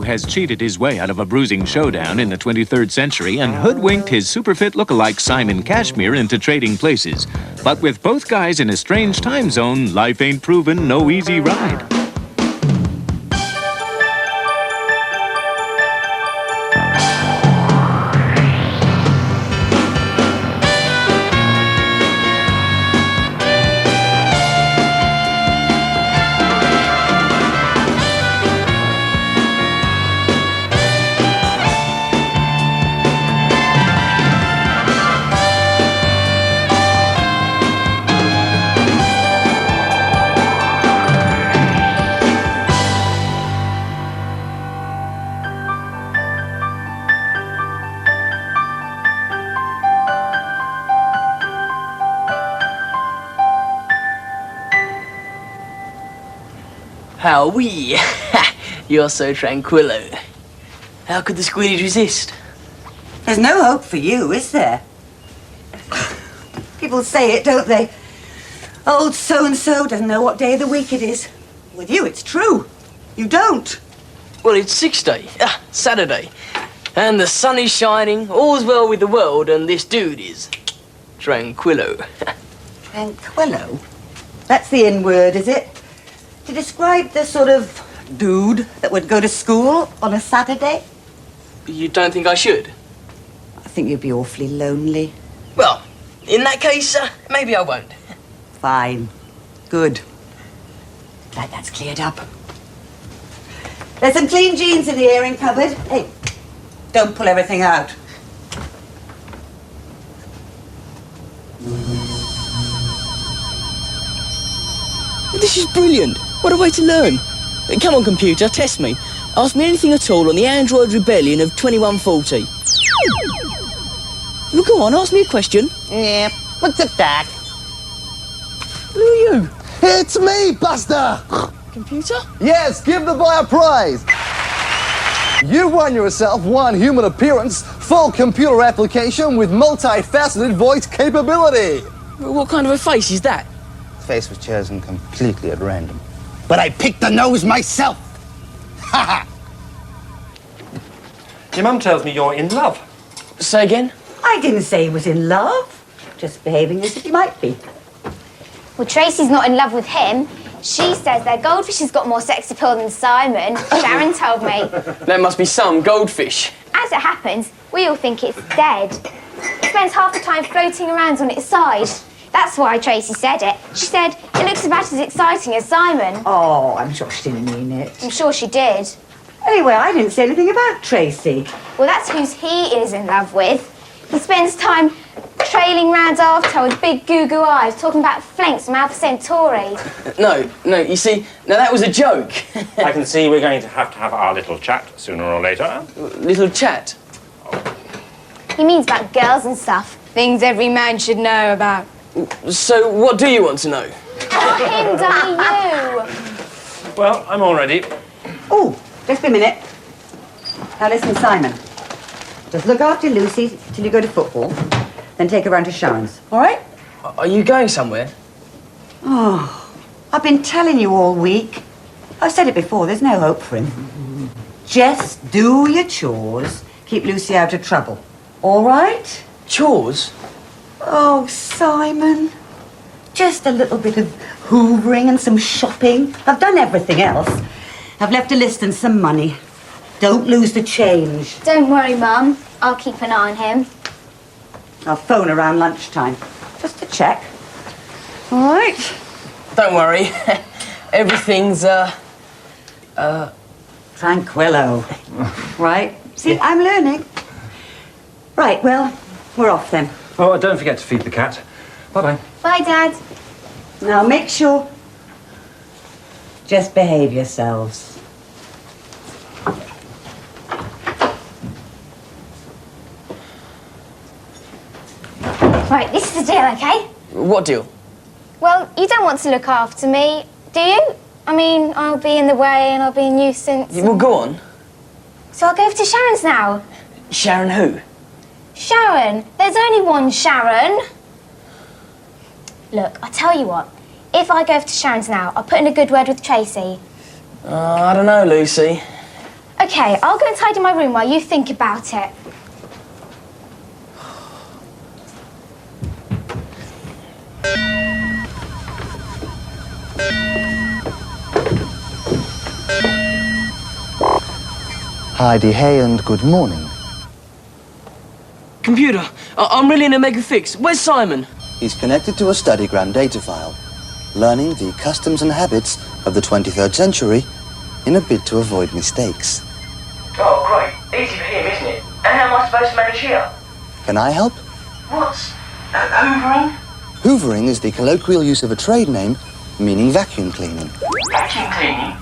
has cheated his way out of a bruising showdown in the 23rd century and hoodwinked his super-fit lookalike Simon Cashmere into trading places. But with both guys in a strange time zone, life ain't proven no easy ride. Howee! You're so tranquillo. How could the Squealies resist? There's no hope for you, is there? People say it, don't they? Old so-and-so doesn't know what day of the week it is. With you, it's true. You don't. Well, it's 6 day, Saturday. And the sun is shining, all's well with the world, and this dude is tranquillo. Tranquillo? That's the in-word, is it? To describe the sort of dude that would go to school on a Saturday? You don't think I should? I think you'd be awfully lonely. Well, in that case, maybe I won't. Fine. Good. Glad that's cleared up. There's some clean jeans in the airing cupboard. Hey, don't pull everything out. This is brilliant. What a way to learn. Come on, computer, test me. Ask me anything at all on the Android rebellion of 2140. Well, go on, ask me a question. Yeah, what's up, Doc? Who are you? It's me, Buster! Computer? Yes, give the boy a prize! You won yourself one human appearance, full computer application with multifaceted voice capability. What kind of a face is that? The face was chosen completely at random. But I picked the nose myself! Ha ha! Your mum tells me you're in love. Say again? I didn't say he was in love. Just behaving as if he might be. Well, Tracy's not in love with him. She says their goldfish has got more sex appeal than Simon. Sharon told me. There must be some goldfish. As it happens, we all think it's dead. It spends half the time floating around on its side. That's why Tracy said it. She said it looks about as exciting as Simon. Oh, I'm sure she didn't mean it. I'm sure she did. Anyway, I didn't say anything about Tracy. Well, that's who he is in love with. He spends time trailing round after her with big goo-goo eyes, talking about flanks from Alpha Centauri. No, you see, now that was a joke. I can see we're going to have our little chat sooner or later. Little chat? He means about girls and stuff. Things every man should know about. So, what do you want to know? Not him, dummy, you. Well, I'm all ready. Oh, just a minute. Now listen, Simon. Just look after Lucy till you go to football, then take her round to Sharon's, all right? Are you going somewhere? Oh, I've been telling you all week. I've said it before, there's no hope for him. Just do your chores, keep Lucy out of trouble, all right? Chores? Oh, Simon. Just a little bit of hoovering and some shopping. I've done everything else. I've left a list and some money. Don't lose the change. Don't worry, Mum. I'll keep an eye on him. I'll phone around lunchtime, just to check. All right? Don't worry. Everything's, Tranquillo. Right? See, I'm learning. Right, well, we're off then. Oh, don't forget to feed the cat. Bye-bye. Bye, Dad. Now, make sure... Just behave yourselves. Right, this is the deal, okay? What deal? Well, you don't want to look after me, do you? I mean, I'll be in the way and I'll be a nuisance. Well, go on. So I'll go over to Sharon's now. Sharon who? Sharon. There's only one Sharon. Look, I'll tell you what. If I go over to Sharon's now, I'll put in a good word with Tracy. I don't know, Lucy. OK, I'll go and tidy my room while you think about it. Heidi Hay and good morning. Computer, I'm really in a mega fix. Where's Simon? He's connected to a StudyGram data file, learning the customs and habits of the 23rd century in a bid to avoid mistakes. Oh, great. Easy for him, isn't it? And how am I supposed to manage here? Can I help? What's... hoovering? Hoovering is the colloquial use of a trade name meaning vacuum cleaning. Vacuum cleaning?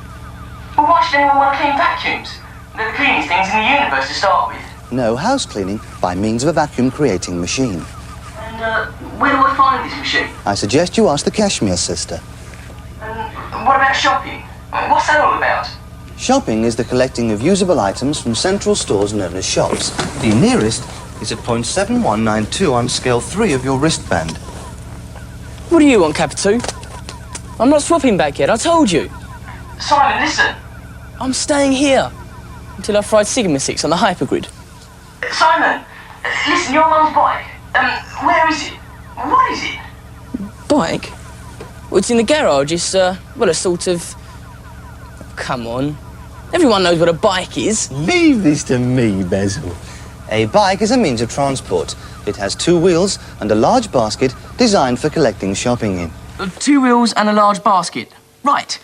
Well, why should anyone want to clean vacuums? They're the cleanest things in the universe to start with. No, house cleaning by means of a vacuum creating machine. And, where do I find this machine? I suggest you ask the Kashmir sister. And what about shopping? What's that all about? Shopping is the collecting of usable items from central stores known as shops. The nearest is at 0.7192 on scale 3 of your wristband. What do you want, Kappatoo? I'm not swapping back yet, I told you. Simon, listen. I'm staying here until I've fried Sigma 6 on the hypergrid. Simon, listen, your mum's bike. Where is it? What is it? Bike? Well, it's in the garage. It's, well, a sort of... Come on. Everyone knows what a bike is. Leave this to me, Basil. A bike is a means of transport. It has 2 wheels and a large basket designed for collecting shopping in. 2 wheels and a large basket. Right.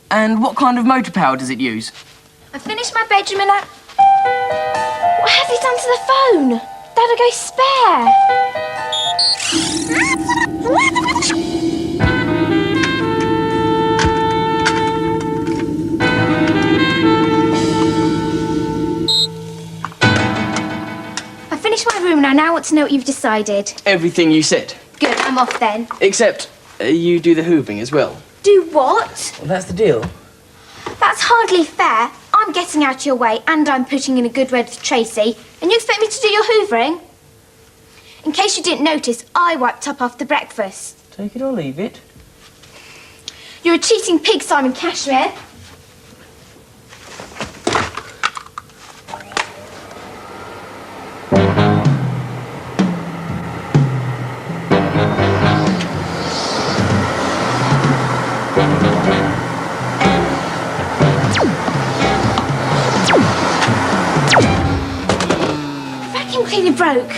And what kind of motor power does it use? I finished my bedroom and I... What have you done to the phone? That'll go spare. I finished my room and I now want to know what you've decided. Everything you said. Good, I'm off then. Except you do the hoovering as well. Do what? Well, that's the deal. That's hardly fair. I'm getting out of your way and I'm putting in a good word for Tracy. And you expect me to do your hoovering? In case you didn't notice, I wiped up after breakfast. Take it or leave it. You're a cheating pig, Simon Cashmere. Vacuum cleaner broke.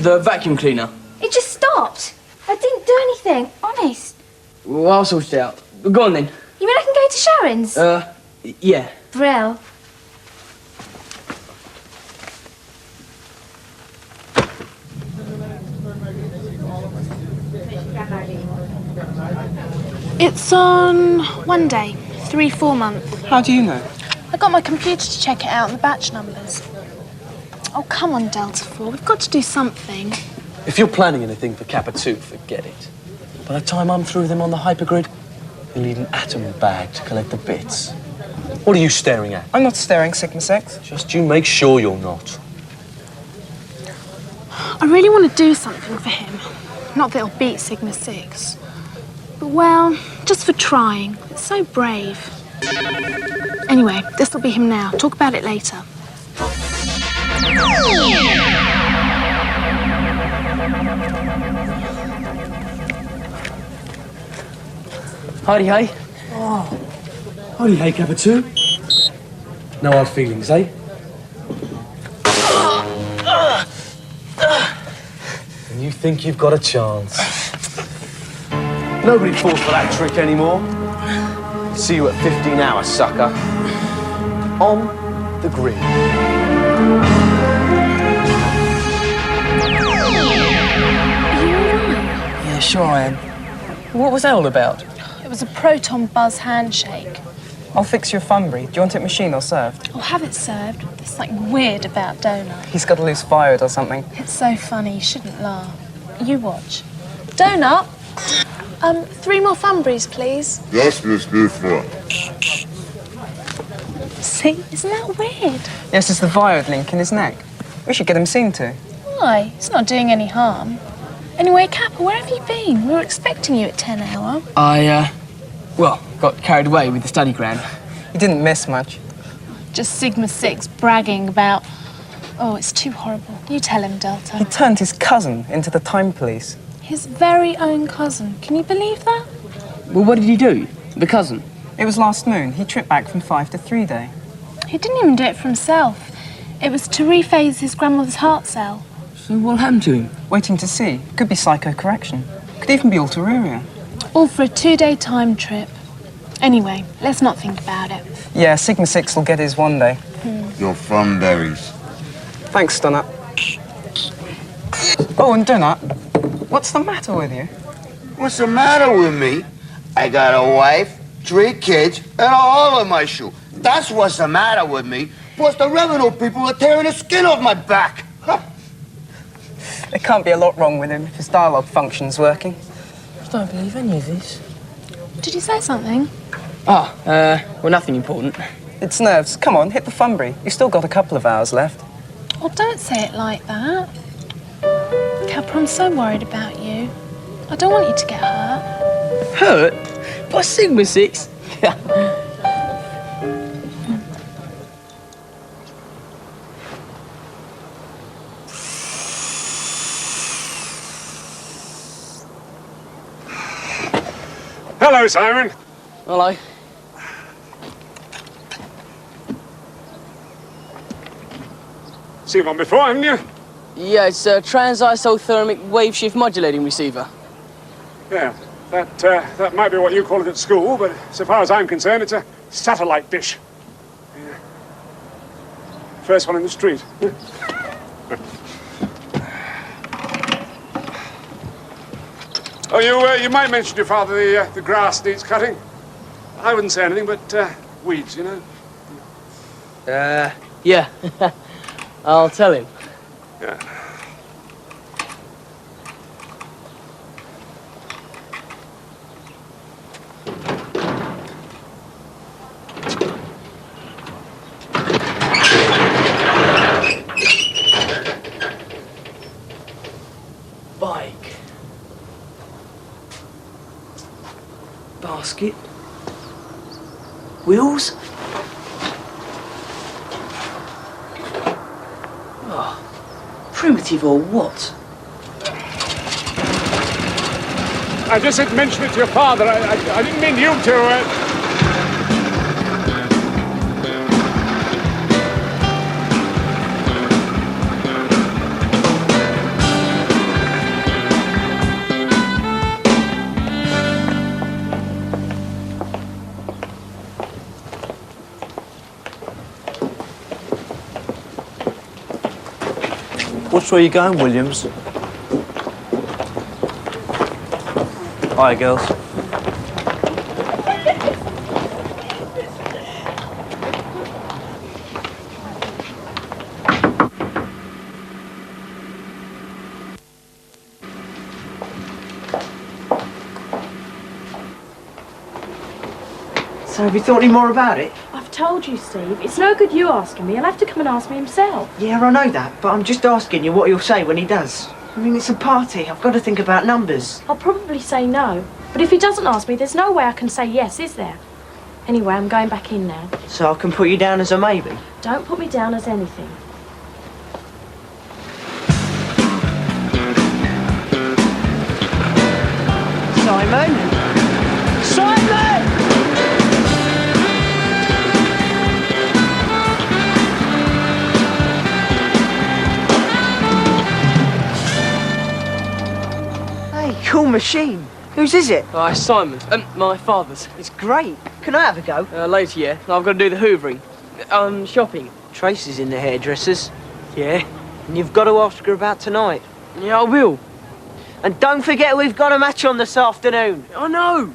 The vacuum cleaner. It just stopped. I didn't do anything, honest. Well, I'll sort it out. Go on then. You mean I can go to Sharon's? Yeah. Brill. It's on one day, 3-4 month. How do you know? I got my computer to check it out and the batch numbers. Oh, come on, Delta 4. We've got to do something. If you're planning anything for Kappatoo, forget it. By the time I'm through them on the hypergrid, you'll need an atom bag to collect the bits. What are you staring at? I'm not staring, Sigma 6. Just you make sure you're not. I really want to do something for him. Not that he'll beat Sigma 6. But, well, just for trying. It's so brave. Anyway, this'll be him now. Talk about it later. Heidi Hay. Oh. Heidi Hay, Kappatoo. No hard feelings, eh? And you think you've got a chance. Nobody falls for that trick anymore. See you at 15 hours, sucker. On the grid. Yeah, sure I am. What was that all about? It was a proton buzz handshake. I'll fix your Funbury. Do you want it machined or served? I'll have it served. There's something weird about Donut. He's got a loose fired or something. It's so funny, you shouldn't laugh. You watch. Donut! 3 more Funburys, please. Yes, Miss Biffler. See? Isn't that weird? Yes, it's the Viod link in his neck. We should get him seen to. Why? It's not doing any harm. Anyway, Kappa, where have you been? We were expecting you at 10 hour. I, well, got carried away with the StudyGram. You didn't miss much. just Sigma 6 bragging about... Oh, it's too horrible. You tell him, Delta. He turned his cousin into the time police. His very own cousin. Can you believe that? Well, what did he do? The cousin? It was last moon. He tripped back from 5 to 3 day. He didn't even do it for himself. It was to rephase his grandmother's heart cell. So what happened to him? Waiting to see. Could be psychocorrection. Could even be ulterior. All for a 2-day time trip. Anyway, let's not think about it. Yeah, Sigma 6 will get his one day. Your funberries. Thanks, Donut. Oh, and Donut, what's the matter with you? What's the matter with me? I got a wife, 3 kids, and a hole in my shoe. That's what's the matter with me. Plus the revenue people are tearing the skin off my back. There can't be a lot wrong with him if his dialogue function's working. I don't believe any of this. Did you say something? Oh, well, nothing important. It's nerves. Come on, hit the funbury. You've still got a couple of hours left. Oh, don't say it like that. Kappa, I'm so worried about you. I don't want you to get hurt. Hurt? By Sigma 6? Hello, Simon. Hello. Seen one before, haven't you? Yeah, it's a trans-isothermic wave shift modulating receiver. Yeah, that might be what you call it at school, but so far as I'm concerned, it's a satellite dish. Yeah. First one in the street. Oh, you might mention to your father the grass needs cutting. I wouldn't say anything, but weeds, you know. Yeah. I'll tell him. Yeah. Bike. Basket. Wheels. Oh, primitive or what? I just said mention it to your father. I didn't mean you to. Which way are you going, Williams? Hi, girls. So have you thought any more about it? I've told you, Steve. It's no good you asking me. He'll have to come and ask me himself. Yeah, I know that, but I'm just asking you what he'll say when he does. I mean, it's a party. I've got to think about numbers. I'll probably say no. But if he doesn't ask me, there's no way I can say yes, is there? Anyway, I'm going back in now. So I can put you down as a maybe? Don't put me down as anything. Simon? Simon! Cool machine. Whose is it? Oh, it's Simon's. My father's. It's great. Can I have a go? Later, yeah. I've got to do the hoovering. Shopping. Tracy's in the hairdressers. Yeah? And you've got to ask her about tonight. Yeah, I will. And don't forget we've got a match on this afternoon. I know.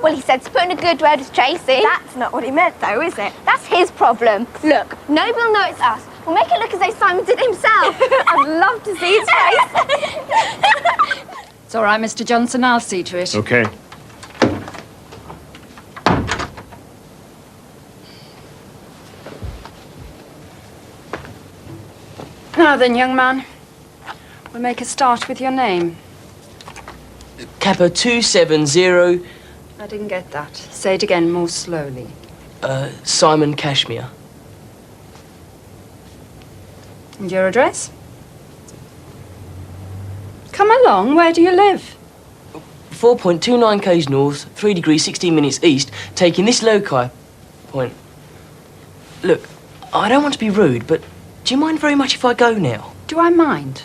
Well, he said to put in a good word with Tracy. That's not what he meant, though, is it? That's his problem. Look, nobody will know it's us. We'll make it look as though Simon did it himself. I'd love to see his face. It's all right, Mr. Johnson. I'll see to it. Okay. Now then, young man, we'll make a start with your name. Kappa 270. I didn't get that. Say it again more slowly. Simon Cashmere. And your address? Come along, where do you live? 4.29 k's north, 3 degrees 16 minutes east, taking this loci point. Look, I don't want to be rude, but do you mind very much if I go now? Do I mind?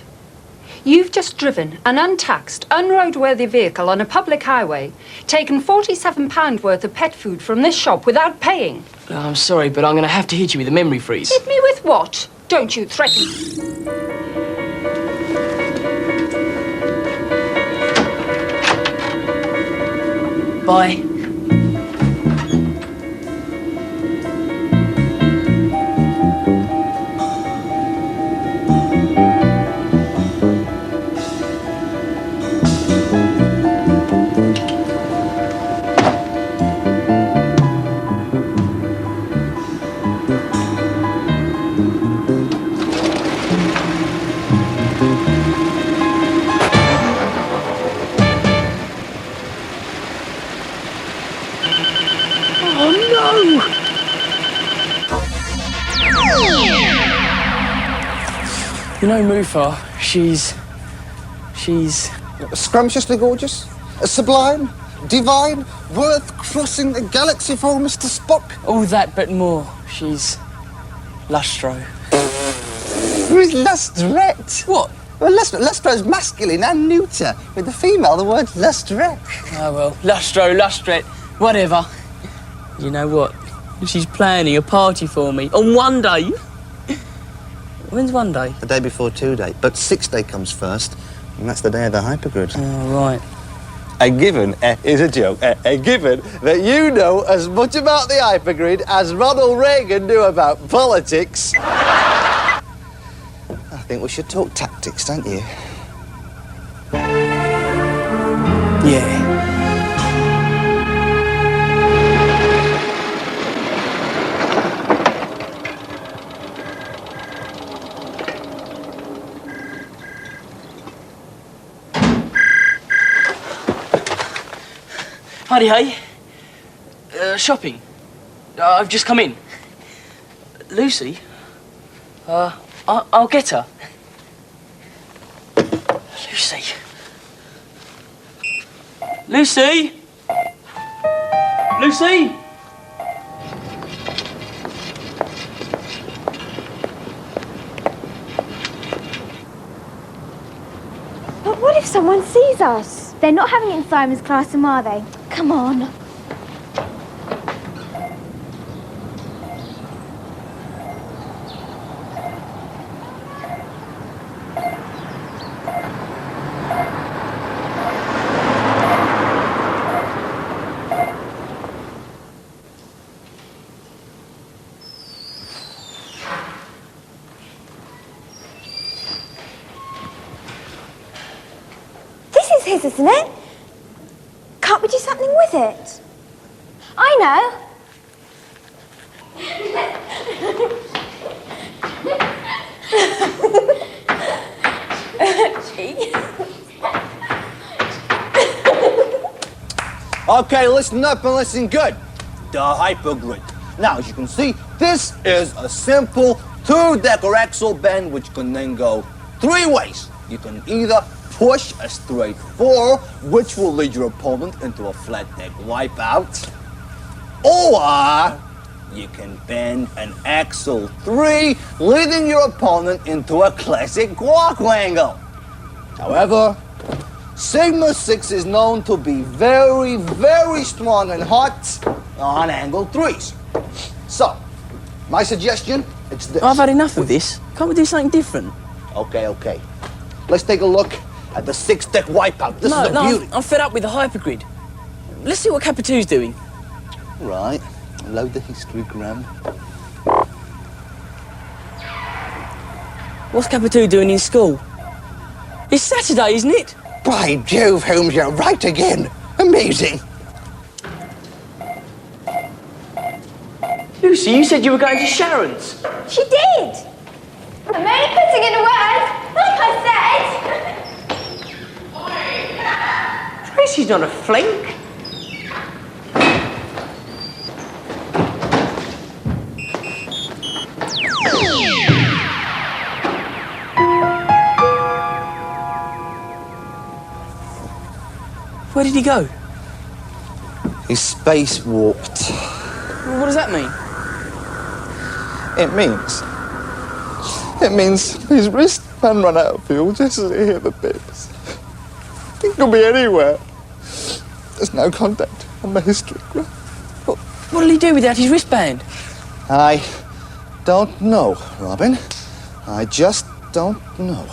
You've just driven an untaxed, unroadworthy vehicle on a public highway, taken £47 worth of pet food from this shop without paying. I'm sorry, but I'm going to have to hit you with a memory freeze. Hit me with what? Don't you threaten. Bye. You know Mufa, she's Scrumptiously gorgeous, sublime, divine, worth crossing the galaxy for, Mr. Spock. all that but more. She's lustro. Who's lustrette? What? Well, lustro is masculine and neuter. With the female, the word's lustrette. Oh well, lustro, lustrette, whatever. You know what? She's planning a party for me on one day. When's one day? The day before 2 day, but 6 day comes first, and that's the day of the hypergrid. Oh, right. A given is a joke. A given that you know as much about the hypergrid as Ronald Reagan knew about politics. I think we should talk tactics, don't you? Yeah. Howdy, hey. Shopping. I've just come in. Lucy? I'll get her. Lucy? Lucy? Lucy? But what if someone sees us? They're not having it in Simon's classroom, are they? Come on. This is his, isn't it? Can't we do something with it? I know. Okay, listen up and listen good. The hypergrid. Now, as you can see, this is a simple two-decker axle bend which can then go 3 ways. You can either push a straight 4, which will lead your opponent into a flat deck wipeout, or you can bend an axle 3, leading your opponent into a classic quark angle. However, Sigma 6 is known to be very, very strong and hot on angle 3s. So, my suggestion, it's this. I've had enough of this. Can't we do something different? Okay. Let's take a look at the 6-deck wipeout. This is a beauty. I'm fed up with the hypergrid. let's see what Kappatoo's doing. Right. Load the historygram. What's Kappatoo doing in school? It's Saturday, isn't it? By Jove, Holmes, you're right again. Amazing. Lucy, you said you were going to Sharon's. She did. I'm only putting in a word, like I said. Tracy's not a flink. Where did he go? He space warped. What does that mean? It means his wristband ran out of fuel just as he hit the bits. It could be anywhere. There's no contact on the historygram. What'll he do without his wristband? I don't know, Robin. I just don't know.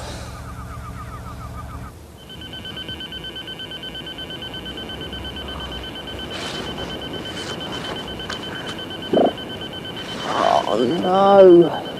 Oh, no.